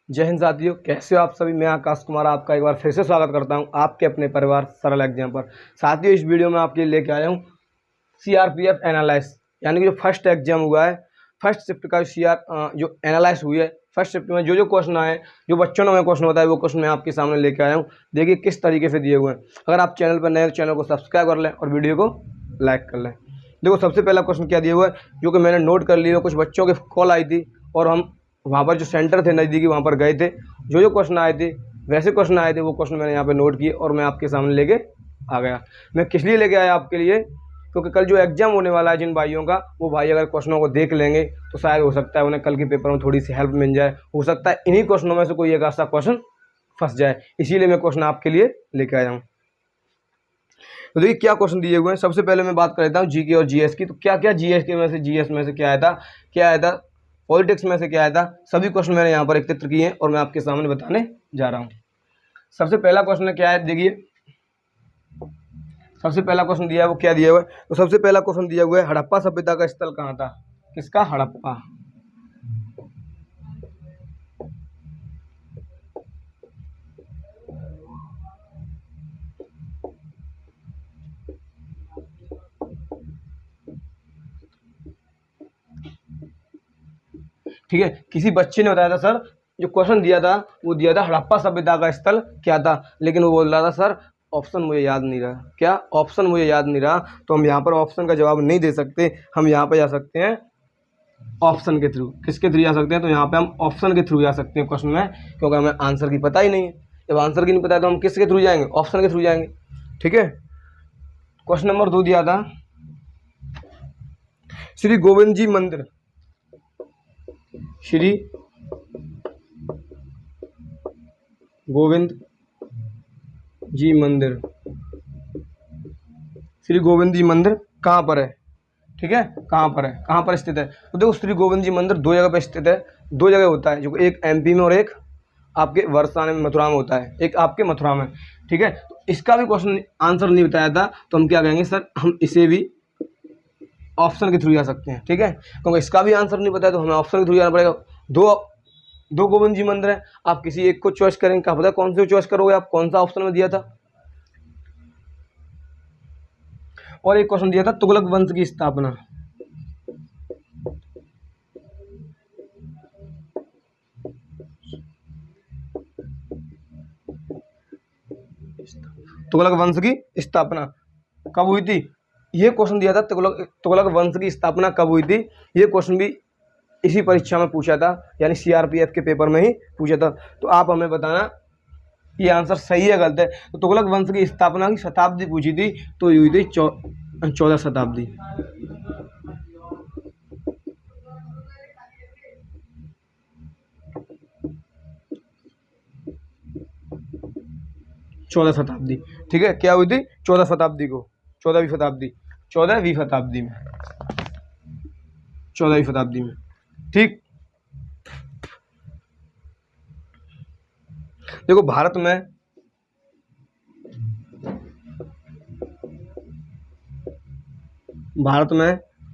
जय हिंद साथियों, कैसे हो आप सभी। मैं आकाश कुमार आपका एक बार फिर से स्वागत करता हूं आपके अपने परिवार सरल एग्जाम पर। साथियों, इस वीडियो में आपके लिए लेके आया हूं सीआरपीएफ एनालाइज, यानी कि जो फर्स्ट एग्जाम हुआ है, फर्स्ट शिफ्ट का जो एनालाइज हुई है, फर्स्ट शिफ्ट में जो जो क्वेश्चन आए, जो बच्चों ने क्वेश्चन बताया, वो क्वेश्चन मैं आपके सामने लेके आया हूँ। देखिए किस तरीके से दिए हुए हैं। अगर आप चैनल पर नए, चैनल को सब्सक्राइब कर लें और वीडियो को लाइक कर लें। देखो सबसे पहला क्वेश्चन क्या दिया हुआ है, जो कि मैंने नोट कर लिया। कुछ बच्चों के कॉल आई थी और हम वहाँ पर जो सेंटर थे नज़दीकी, वहाँ पर गए थे। जो जो क्वेश्चन आए थे, वैसे क्वेश्चन आए थे, वो क्वेश्चन मैंने यहाँ पे नोट किए और मैं आपके सामने लेके आ गया। मैं किस लिए लेके आया आपके लिए, क्योंकि कल जो एग्जाम होने वाला है जिन भाइयों का, वो भाई अगर क्वेश्चनों को देख लेंगे तो शायद हो सकता है उन्हें कल के पेपर में थोड़ी सी हेल्प मिल जाए। हो सकता है इन्हीं क्वेश्चनों में से कोई एक ऐसा क्वेश्चन फंस जाए, इसीलिए मैं क्वेश्चन आपके लिए लेके आया हूँ। तो देखिए क्या क्वेश्चन दिए हुए हैं। सबसे पहले मैं बात कर लेता हूँ जीके और जीएस की। तो क्या क्या जीएस के में से, जीएस में से क्या आया था, पॉलिटिक्स में से क्या आया था, सभी क्वेश्चन मैंने यहाँ पर एकत्रित किए हैं और मैं आपके सामने बताने जा रहा हूँ। सबसे पहला क्वेश्चन क्या है, देखिए सबसे पहला क्वेश्चन दिया है, वो क्या दिया हुआ है। तो सबसे पहला क्वेश्चन दिया हुआ है, हड़प्पा सभ्यता का स्थल कहाँ था। किसका? हड़प्पा। ठीक है, किसी बच्चे ने बताया था सर, जो क्वेश्चन दिया था वो दिया था हड़प्पा सभ्यता का स्थल क्या था, लेकिन वो बोल रहा था सर ऑप्शन मुझे याद नहीं रहा। क्या? ऑप्शन मुझे याद नहीं रहा। तो हम यहाँ पर ऑप्शन का जवाब नहीं दे सकते, हम यहाँ पर जा सकते हैं ऑप्शन के थ्रू। किसके थ्रू जा सकते हैं? तो यहाँ पे हम ऑप्शन के थ्रू जा सकते हैं क्वेश्चन में, क्योंकि हमें आंसर की पता ही नहीं है। जब आंसर की नहीं पता है तो हम किसके थ्रू जाएंगे? ऑप्शन के थ्रू जाएंगे। ठीक है, क्वेश्चन नंबर 2 दिया था, श्री गोविंद जी मंदिर, श्री गोविंद जी मंदिर, श्री गोविंद जी मंदिर कहाँ पर है? ठीक है, कहाँ पर है, कहाँ पर स्थित है? तो देखो श्री गोविंद जी मंदिर दो जगह पर स्थित है। दो जगह होता है, जो एक एमपी में और एक आपके वर्षाने में, मथुरा में होता है। एक आपके मथुरा में। ठीक है, तो इसका भी क्वेश्चन आंसर नहीं बताया था, तो हम क्या कहेंगे सर, हम इसे भी ऑप्शन के थ्रू जा सकते हैं। ठीक है, क्योंकि इसका भी आंसर नहीं बताया तो हमें ऑप्शन के थ्रू जाना पड़ेगा। दो गोविंद जी मंदिर है, आप किसी एक को चॉइस करेंगे, क्या पता कौन से चॉइस करोगे आप, कौन सा ऑप्शन में दिया था। और एक क्वेश्चन दिया था तुगलक वंश की स्थापना। तुगलक वंश की स्थापना कब हुई थी, ये क्वेश्चन दिया था। तुगलक वंश की स्थापना कब हुई थी, ये क्वेश्चन भी इसी परीक्षा में पूछा था, यानी सीआरपीएफ के पेपर में ही पूछा था। तो आप हमें बताना ये आंसर सही है गलत है। तो तुगलक वंश की स्थापना की शताब्दी पूछी थी, तो ये हुई थी 14 शताब्दी। चौदह शताब्दी। ठीक है, क्या हुई थी? 14 शताब्दी को, 14वीं शताब्दी, 14वीं शताब्दी में, 14वीं शताब्दी में। ठीक, देखो भारत में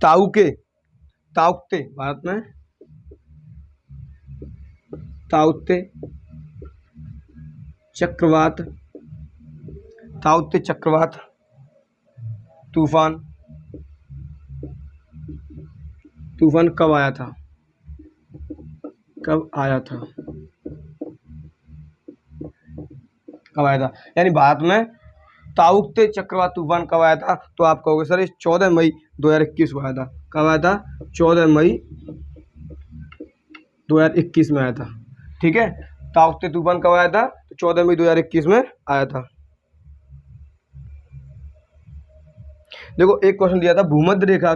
ताउते, भारत में ताउते चक्रवात, ताउते चक्रवात तूफान कब आया था? कब आया था? कब आया था, यानी भारत में ताउते चक्रवात तूफान कब आया था? तो आप कहोगे सर ये 14 मई 2021 को आया था। कब आया था? 14 मई 2021 में आया था। ठीक है, ताउते तूफान कब आया था? तो 14 मई 2021 में आया था। देखो एक क्वेश्चन दिया था, भूमध्य रेखा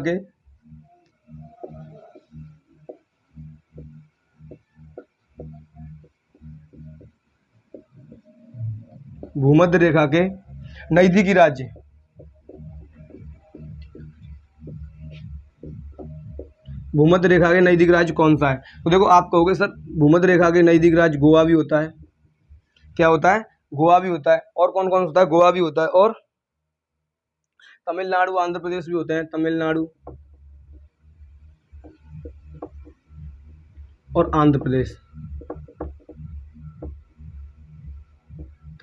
के नजदीकी राज्य, भूमध्य रेखा के नजदीक राज्य कौन सा है? तो देखो आप कहोगे सर भूमध्य रेखा के नजदीक राज्य गोवा भी होता है। क्या होता है? गोवा भी होता है। और कौन कौन होता है? गोवा भी होता है, और तमिलनाडु, आंध्र प्रदेश भी होते हैं। तमिलनाडु और आंध्र प्रदेश।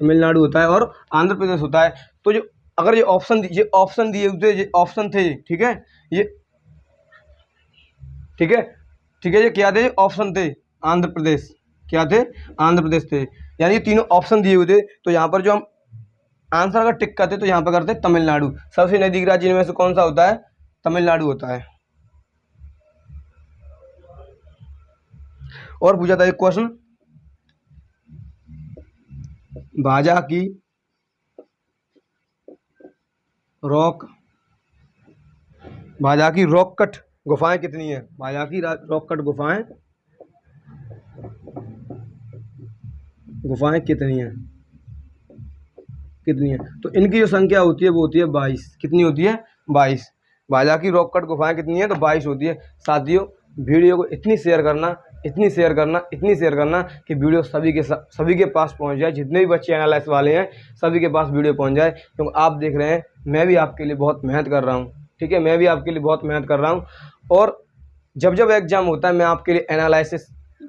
तमिलनाडु होता है और आंध्र प्रदेश होता है। तो जो अगर ये ऑप्शन दिए हुए, ये ऑप्शन थे, ठीक है, ये ठीक है, ठीक है, ये क्या थे, ऑप्शन थे आंध्र प्रदेश, क्या थे, आंध्र प्रदेश थे, यानी ये तीनों ऑप्शन दिए हुए थे। तो यहाँ पर जो हम आंसर अगर टिक करते तो यहाँ पर करते तमिलनाडु। सबसे नजदीक राज्य इनमें से कौन सा होता है, तमिलनाडु होता है। और पूछा था एक क्वेश्चन, भाजा की रॉक कट गुफाएं कितनी है, भाजा की रॉक कट गुफाएं कितनी है, तो इनकी जो संख्या होती है वो होती है 22। कितनी होती है, 22। भाजा की रॉक कट गुफाएं कितनी है, तो 22 होती है। साथियों, वीडियो को इतनी शेयर करना कि वीडियो सभी के पास पहुंच जाए, जितने भी बच्चे एनालाइज वाले हैं सभी के पास वीडियो पहुंच जाए। क्योंकि आप देख रहे हैं मैं भी आपके लिए बहुत मेहनत कर रहा हूँ, ठीक है, मैं भी आपके लिए बहुत मेहनत कर रहा हूँ। और जब एग्ज़ाम होता है मैं आपके लिए एनालिसिस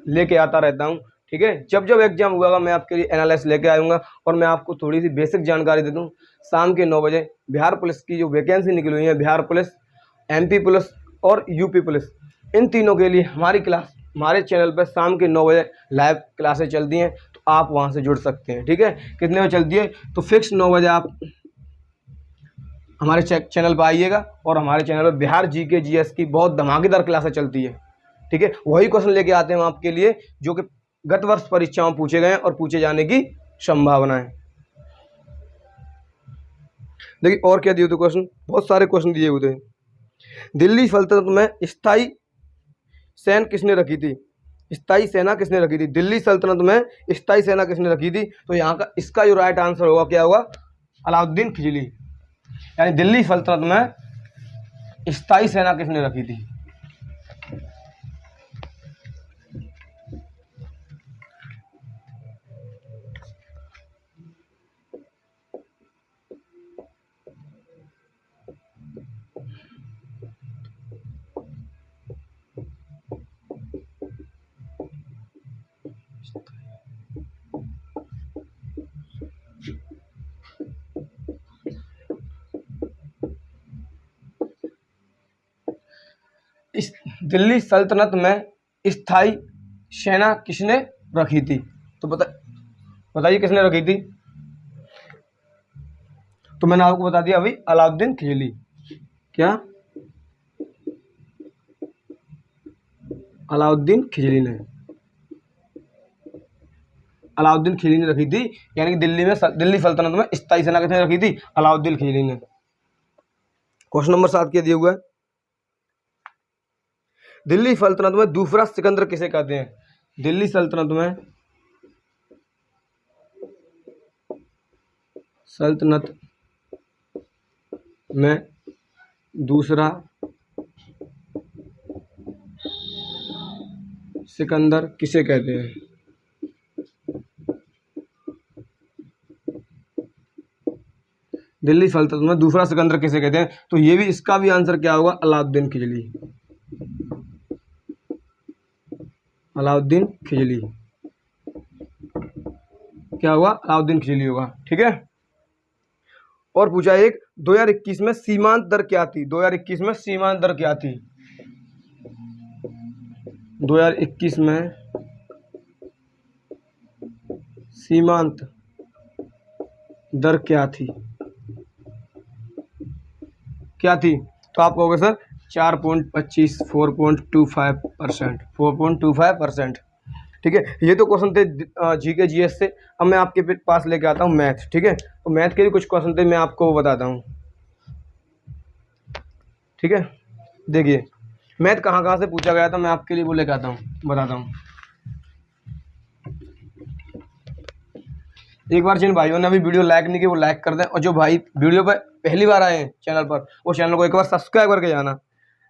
लेके आता रहता हूँ, ठीक है। जब एग्ज़ाम हुआ मैं आपके लिए एनालिसिस लेके आऊँगा और मैं आपको थोड़ी सी बेसिक जानकारी दे दूँ। शाम के 9 बजे बिहार पुलिस की जो वैकेंसी निकली हुई है, बिहार पुलिस, MP पुलिस और UP पुलिस, इन तीनों के लिए हमारे चैनल पर शाम के 9 बजे लाइव क्लासेस चलती हैं। तो आप वहाँ से जुड़ सकते हैं, ठीक है। कितने बजे चलती है, तो फिक्स 9 बजे आप हमारे चैनल पर आइएगा। और हमारे चैनल पर बिहार GK GS की बहुत धमाकेदार क्लासें चलती है, ठीक है। वही क्वेश्चन लेके आते हैं हम आपके लिए जो कि गत वर्ष परीक्षाओं पूछे गए और पूछे जाने की संभावना है। देखिए और क्या दिए थे क्वेश्चन, बहुत सारे क्वेश्चन दिए हुए थे। दिल्ली सल्तनत में स्थायी सेना किसने रखी थी, दिल्ली सल्तनत में स्थायी सेना किसने रखी थी, तो यहाँ का इसका जो राइट आंसर होगा क्या होगा, अलाउद्दीन खिलजी। यानी दिल्ली सल्तनत में स्थायी सेना किसने रखी थी। इस दिल्ली सल्तनत में स्थायी सेना किसने रखी थी, तो बताइए किसने रखी थी। तो मैंने आपको बता दिया अभी, अलाउद्दीन खिलजी। क्या, अलाउद्दीन खिलजी ने रखी थी। यानी कि दिल्ली सल्तनत में स्थायी सेना किसने रखी थी, अलाउद्दीन खिलजी ने। क्वेश्चन नंबर 7 क्या दिया हुआ है, दिल्ली सल्तनत में दूसरा सिकंदर किसे कहते हैं, दिल्ली सल्तनत में दूसरा सिकंदर किसे कहते हैं। दिल्ली सल्तनत में दूसरा सिकंदर किसे कहते हैं, तो ये भी, इसका भी आंसर क्या होगा, अलाउद्दीन खिलजी। क्या हुआ, अलाउद्दीन खिलजी होगा, ठीक है। और पूछा एक, 2021 में सीमांत दर क्या थी, 2021 में सीमांत दर क्या थी, 2021 में सीमांत दर क्या थी, तो आप कहोगे सर 4.25, 4.25%, ठीक है। ये तो क्वेश्चन थे GK GS से। अब मैं आपके पास लेके आता हूँ मैथ, ठीक है। तो मैथ के भी कुछ क्वेश्चन थे, मैं आपको वो बताता हूँ, ठीक है। देखिए मैथ कहाँ से पूछा गया था, मैं आपके लिए वो लेके आता हूँ, बताता हूँ। एक बार जिन भाइयों ने अभी वीडियो लाइक नहीं की वो लाइक कर दें, और जो भाई वीडियो पर पहली बार आए हैं चैनल पर, वो चैनल को एक बार सब्सक्राइब करके जाना।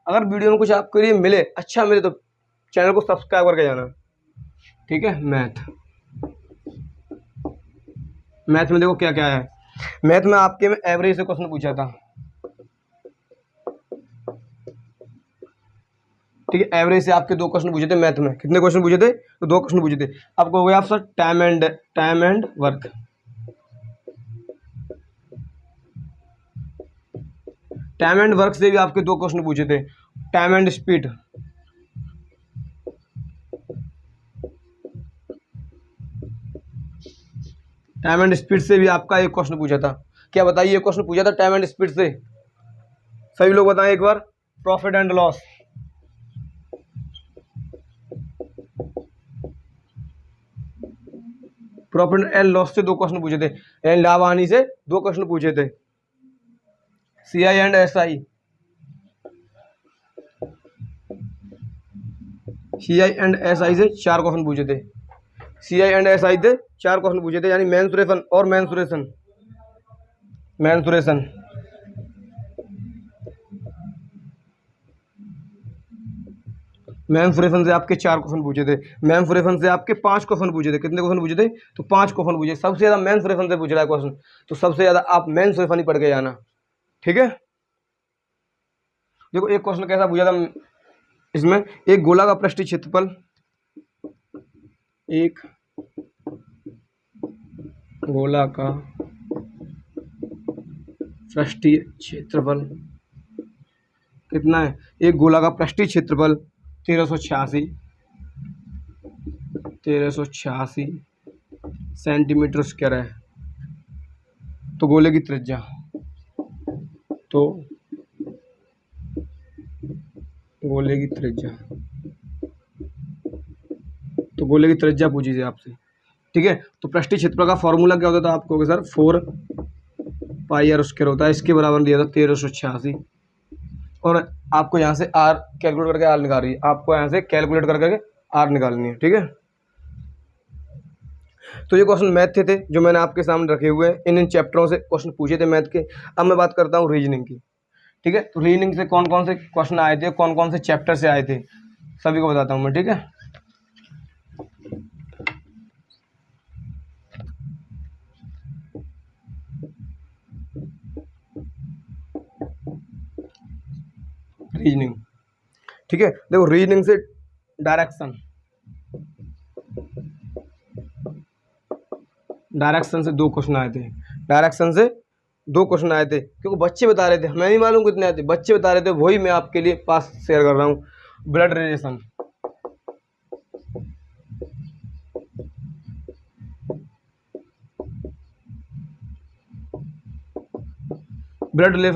अगर वीडियो में कुछ आपके लिए मिले, अच्छा मिले, तो चैनल को सब्सक्राइब करके जाना, ठीक है। मैथ में देखो क्या क्या है। मैथ में आपके में एवरेज से क्वेश्चन पूछा था, ठीक है। एवरेज से आपके 2 क्वेश्चन पूछे थे मैथ में। कितने क्वेश्चन पूछे थे, तो 2 क्वेश्चन पूछे थे। अब कहोगे आप sir time and work, time and work से भी आपके 2 क्वेश्चन पूछे थे। Time and speed, time and speed से भी आपका एक क्वेश्चन पूछा था। क्या बताइए, क्वेश्चन पूछा था टाइम एंड स्पीड से, सभी लोग बताएं एक बार। Profit and loss, profit and loss से 2 क्वेश्चन पूछे थे, यानी लाभ हानि से 2 क्वेश्चन पूछे थे। CI and SI, CI and SI से 4 क्वेश्चन पूछे थे। CI एंड SI से 4 क्वेश्चन पूछे थे, यानी मेंसुरेशन और मेंसुरेशन, मेंसुरेशन, मेंसुरेशन से आपके 4 क्वेश्चन पूछे थे। मेंसुरेशन से आपके 5 क्वेश्चन पूछे थे। कितने क्वेश्चन पूछे थे? तो 5 क्वेश्चन पूछे। सबसे ज़्यादा मेंसुरेशन से पूछ रहा है क्वेश्चन, तो सबसे ज़्यादा आप मेंसुरेशन ही पढ़ के जाना, ठीक है। देखो एक क्वेश्चन कैसा पूछा था इसमें, एक गोला का पृष्ठीय क्षेत्रफल, एक गोला का पृष्ठीय क्षेत्रफल कितना है? एक गोला का पृष्ठीय क्षेत्रफल 1386 सेंटीमीटर स्क्वायर है। तो गोले की त्रिज्या, तो गोले की त्रिज्या पूछी थी आपसे, ठीक है। तो पृष्ठीय क्षेत्रफल का फॉर्मूला क्या होता था आपको? सर 4 पाई आर स्क्वायर होता है, इसके बराबर दिया था 1386। और आपको यहाँ से आर कैलकुलेट करके आर निकाल रही है, आपको यहाँ से कैलकुलेट करके आर निकालनी है, ठीक है। तो ये क्वेश्चन मैथ थे जो मैंने आपके सामने रखे हुए हैं। इन चैप्टरों से क्वेश्चन पूछे थे मैथ के। अब मैं बात करता हूँ रीजनिंग की, ठीक है। तो रीजनिंग से कौन कौन से क्वेश्चन आए थे, कौन कौन से चैप्टर से आए थे, सभी को बताता हूँ मैं, ठीक है। रीजनिंग, ठीक है। देखो रीजनिंग से डायरेक्शन से 2 क्वेश्चन आए थे। डायरेक्शन से 2 क्वेश्चन आए थे, क्योंकि बच्चे बता रहे थे, हमें नहीं मालूम कितने आए थे, बच्चे बता रहे थे, वही मैं आपके लिए पास शेयर कर रहा हूँ। ब्लड रिलेशन,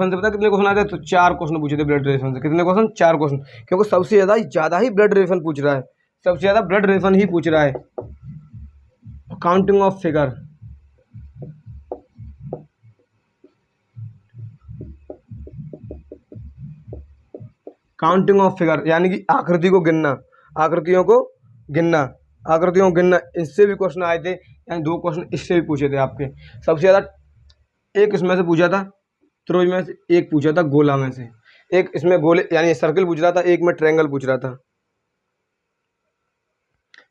से पता कितने क्वेश्चन आए थे? तो 4 क्वेश्चन पूछे थे ब्लड रिलेशन से। कितने क्वेश्चन? 4 क्वेश्चन, क्योंकि सबसे ज़्यादा ही ब्लड रिलेशन पूछ रहा है, सबसे ज़्यादा ब्लड रिलेशन ही पूछ रहा है। Counting of figure, counting of figure यानी कि आकृति को गिनना, आकृतियों को गिनना, इससे भी क्वेश्चन आए थे, यानी 2 क्वेश्चन इससे भी पूछे थे आपके। सबसे ज़्यादा एक इसमें से पूछा था, त्रिभुज में से एक पूछा था, गोला में से एक, इसमें गोले यानी सर्कल पूछ रहा था, एक में ट्रायंगल पूछ रहा था।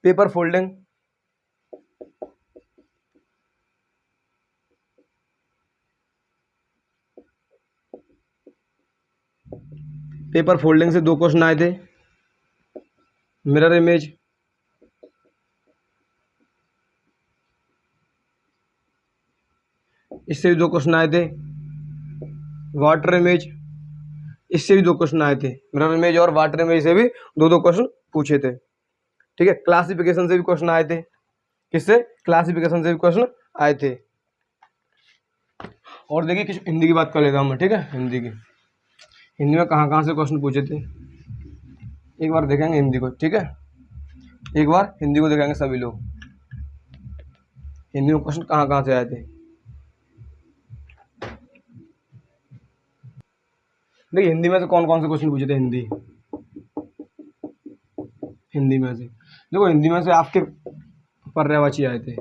पेपर फोल्डिंग, पेपर फोल्डिंग से 2 क्वेश्चन आए थे। मिरर इमेज, इससे भी 2 क्वेश्चन आए थे। वाटर इमेज, इससे भी 2 क्वेश्चन आए थे। मिरर इमेज और वाटर इमेज से भी 2 क्वेश्चन पूछे थे, ठीक है। क्लासिफिकेशन से भी क्वेश्चन आए थे। किससे? क्लासिफिकेशन से भी क्वेश्चन आए थे। और देखिए कुछ हिंदी की बात कर लेता हूँ मैं, ठीक है। हिंदी में कहाँ से क्वेश्चन पूछे थे, एक बार देखेंगे हिंदी को, ठीक है। एक बार हिंदी को देखेंगे सभी लोग, हिंदी में क्वेश्चन कहाँ से आए थे। देखिए हिंदी में से कौन कौन से क्वेश्चन पूछे थे। हिंदी में से देखो, हिंदी में से आपके पर्यायवाची आए थे,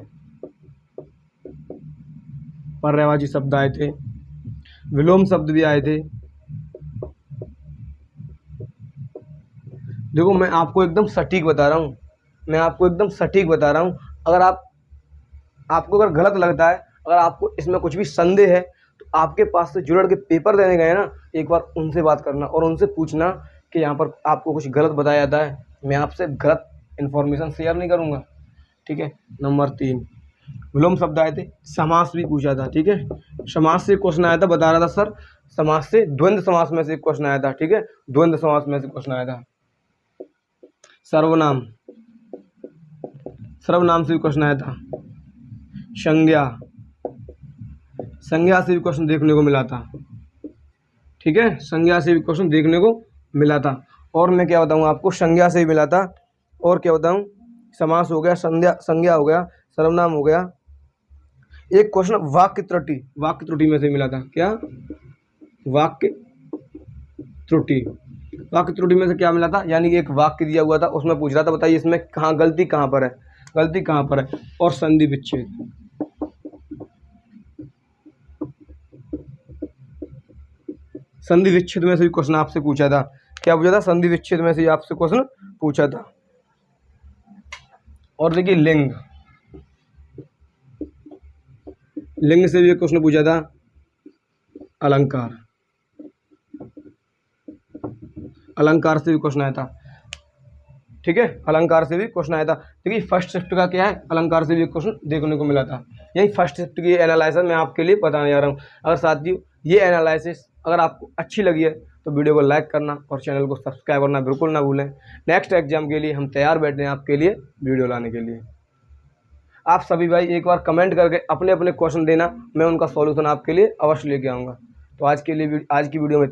पर्यायवाची शब्द आए थे, विलोम शब्द भी आए थे। देखो मैं आपको एकदम सटीक बता रहा हूँ, अगर आपको अगर गलत लगता है, अगर आपको इसमें कुछ भी संदेह है, तो आपके पास से जुड़ के पेपर देने गए ना, एक बार उनसे बात करना और उनसे पूछना कि यहाँ पर आपको कुछ गलत बताया जाता है। मैं आपसे गलत इन्फॉर्मेशन शेयर नहीं करूँगा, ठीक है। नंबर 3 विलोम शब्द आए थे। समास भी पूछा था, ठीक है। समास से क्वेश्चन आया था, बता रहा था सर समास से, द्वंद्व समास में से क्वेश्चन आया था। ठीक है, द्वंद्व समास में से क्वेश्चन आया था। सर्वनाम, सर्वनाम से भी क्वेश्चन आया था। संज्ञा, संज्ञा से भी क्वेश्चन देखने को मिला था। ठीक है, संज्ञा से भी क्वेश्चन देखने को मिला था। और मैं क्या बताऊं आपको, संज्ञा से भी मिला था। और क्या बताऊं, समास हो गया, संज्ञा हो गया, सर्वनाम हो गया। एक क्वेश्चन वाक्य त्रुटि, वाक्य त्रुटि में से मिला था। क्या, वाक्य त्रुटि, वाक्य त्रुटि में से क्या मिला था, यानी कि एक वाक्य दिया हुआ था, उसमें पूछ रहा था बताइए इसमें कहाँ गलती कहाँ पर है, गलती कहाँ पर है। और संधि विच्छेद, संधि विच्छेद में से भी क्वेश्चन आपसे पूछा था। क्या पूछा था, संधि विच्छेद में से आपसे क्वेश्चन पूछा था। और देखिए लिंग, लिंग से भी एक क्वेश्चन पूछा था। अलंकार, अलंकार से भी क्वेश्चन आया था। ठीक है, अलंकार से भी क्वेश्चन आया था। देखिए फर्स्ट शिफ्ट का क्या है, अलंकार से भी एक क्वेश्चन देखने को मिला था। यही फर्स्ट शिफ्ट की एनालिसिस मैं आपके लिए बताने जा रहा हूँ। अगर साथियों ये एनालिसिस अगर आपको अच्छी लगी है तो वीडियो को लाइक करना और चैनल को सब्सक्राइब करना बिल्कुल ना भूलें। नेक्स्ट एग्जाम के लिए हम तैयार बैठे हैं आपके लिए वीडियो लाने के लिए। आप सभी भाई एक बार कमेंट करके अपने अपने क्वेश्चन देना, मैं उनका सॉल्यूशन आपके लिए अवश्य लेके आऊँगा। तो आज के लिए आज की वीडियो में